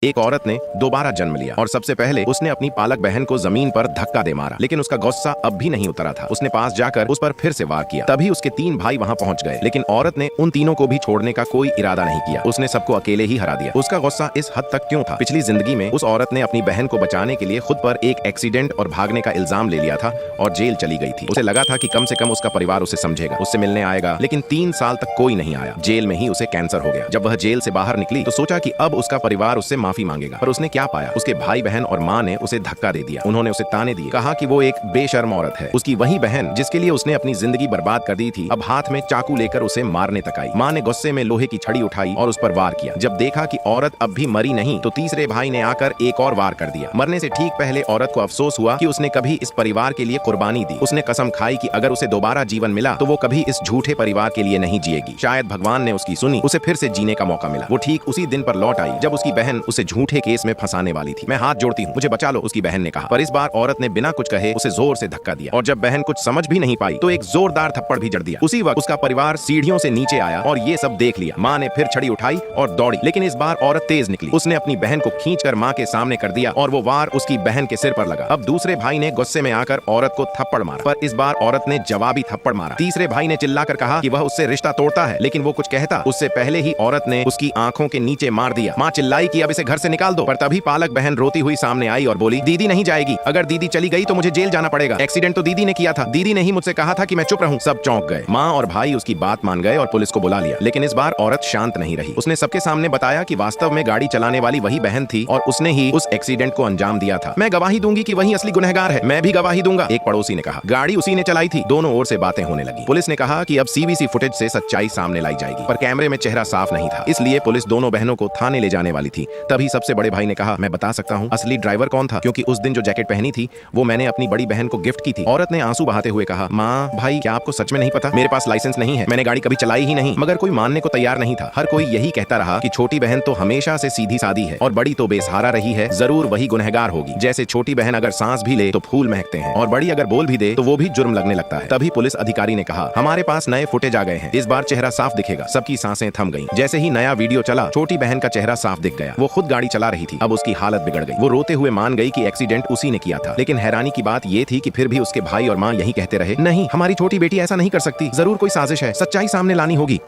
एक औरत ने दोबारा जन्म लिया और सबसे पहले उसने अपनी पालक बहन को जमीन पर धक्का दे मारा, लेकिन उसका गुस्सा अब भी नहीं उतरा था। उसने पास जाकर उस पर फिर से वार किया। तभी उसके 3 भाई वहां पहुंच गए, लेकिन औरत ने उन तीनों को भी छोड़ने का कोई इरादा नहीं किया। उसने सबको अकेले ही हरा दिया। उसका गुस्सा इस हद तक क्यों था? पिछली जिंदगी में उस औरत ने अपनी बहन को बचाने के लिए खुद पर एक एक्सीडेंट और भागने का इल्जाम ले लिया था और जेल चली गई थी। उसे लगा था कि कम से कम उसका परिवार उसे समझेगा, उससे मिलने आएगा, लेकिन 3 साल तक कोई नहीं आया। जेल में ही उसे कैंसर हो गया। जब वह जेल से बाहर निकली तो सोचा कि अब उसका परिवार उससे माफी मांगेगा, पर उसने क्या पाया? उसके भाई बहन और माँ ने उसे धक्का दे दिया। उन्होंने उसे ताने दिए, कहा कि वो एक बेशर्म औरत है। उसकी वही बहन जिसके लिए उसने अपनी जिंदगी बर्बाद कर दी थी, अब हाथ में चाकू लेकर उसे मारने तक आई। माँ ने गुस्से में लोहे की छड़ी उठाई और उस पर वार किया। जब देखा कि औरत अब भी मरी नहीं तो तीसरे भाई ने आकर एक और वार कर दिया। मरने से ठीक पहले औरत को अफसोस हुआ कि उसने कभी इस परिवार के लिए कुर्बानी दी। उसने कसम खाई कि अगर उसे दोबारा जीवन मिला तो वो कभी इस झूठे परिवार के लिए नहीं जिएगी। शायद भगवान ने उसकी सुनी, उसे फिर से जीने का मौका मिला। वो ठीक उसी दिन पर लौट आई जब उसकी बहन उसे झूठे केस में फंसाने वाली थी। मैं हाथ जोड़ती हूँ, मुझे बचा लो, उसकी बहन ने कहा। पर इस बार औरत ने बिना कुछ कहे उसे जोर से धक्का दिया और जब बहन कुछ समझ भी नहीं पाई तो एक जोरदार थप्पड़ भी जड़ दिया। उसी वक्त उसका परिवार सीढ़ियों से नीचे आया और ये सब देख लिया। माँ ने फिर छड़ी उठाई और दौड़ी, लेकिन इस बार औरत तेज निकली। उसने अपनी बहन को खींचकर माँ के सामने कर दिया और वो वार उसकी बहन के सिर पर लगा। अब दूसरे भाई ने गुस्से में आकर औरत को थप्पड़ मारा, पर इस बार औरत ने जवाबी थप्पड़ मारा। तीसरे भाई ने चिल्लाकर कहा कि वह उससे रिश्ता तोड़ता है, लेकिन वो कुछ कहता उससे पहले ही औरत ने उसकी आंखों के नीचे मार दिया। माँ चिल्लाई कि अब इसे घर से निकाल दो, पर तभी पालक बहन रोती हुई सामने आई और बोली, दीदी नहीं जाएगी। अगर दीदी चली गई तो मुझे जेल जाना पड़ेगा। एक्सीडेंट तो दीदी ने किया था, दीदी ने ही मुझसे कहा था कि मैं चुप रहूं। सब चौंक गए। माँ और भाई उसकी बात मान गए और पुलिस को बुला लिया, लेकिन इस बार औरत शांत नहीं रही। उसने सबके सामने बताया कि वास्तव में गाड़ी चलाने वाली वही बहन थी और उसने ही उस एक्सीडेंट को अंजाम दिया था। मैं गवाही दूंगी कि वही असली गुनहगार है। मैं भी गवाही दूंगा, एक पड़ोसी ने कहा। गाड़ी उसी ने चलाई थी। दोनों ओर से बातें होने लगी। पुलिस ने कहा कि अब सीवीसी फुटेज से सच्चाई सामने लाई जाएगी, पर कैमरे में चेहरा साफ नहीं था, इसलिए पुलिस दोनों बहनों को थाने ले जाने वाली थी। तभी सबसे बड़े भाई ने कहा, मैं बता सकता हूँ असली ड्राइवर कौन था, क्योंकि उस दिन जो जैकेट पहनी थी वो मैंने अपनी बड़ी बहन को गिफ्ट की थी। औरत ने आंसू बहाते हुए कहा, माँ भाई क्या आपको सच में नहीं पता? मेरे पास लाइसेंस नहीं है, मैंने गाड़ी कभी चलाई ही नहीं। मगर कोई मानने को तैयार नहीं था। हर कोई यही कहता रहा कि छोटी बहन तो हमेशा से सीधी सादी है और बड़ी तो बेसहारा रही है, जरूर वही गुनहगार होगी। जैसे छोटी बहन अगर सांस भी ले तो फूल महकते हैं और बड़ी अगर बोल भी दे तो वो भी जुर्म लगने लगता है। तभी पुलिस अधिकारी ने कहा, हमारे पास नए फुटेज आ गए हैं, इस बार चेहरा साफ दिखेगा। सबकी सांसें थम गईं। जैसे ही नया वीडियो चला, छोटी बहन का चेहरा साफ दिख गया। वो खुद गाड़ी चला रही थी। अब उसकी हालत बिगड़ गई। वो रोते हुए मान गई कि एक्सीडेंट उसी ने किया था, लेकिन हैरानी की बात ये थी कि फिर भी उसके भाई और माँ यही कहते रहे, नहीं हमारी छोटी बेटी ऐसा नहीं कर सकती, जरूर कोई साजिश है, सच्चाई सामने लानी होगी।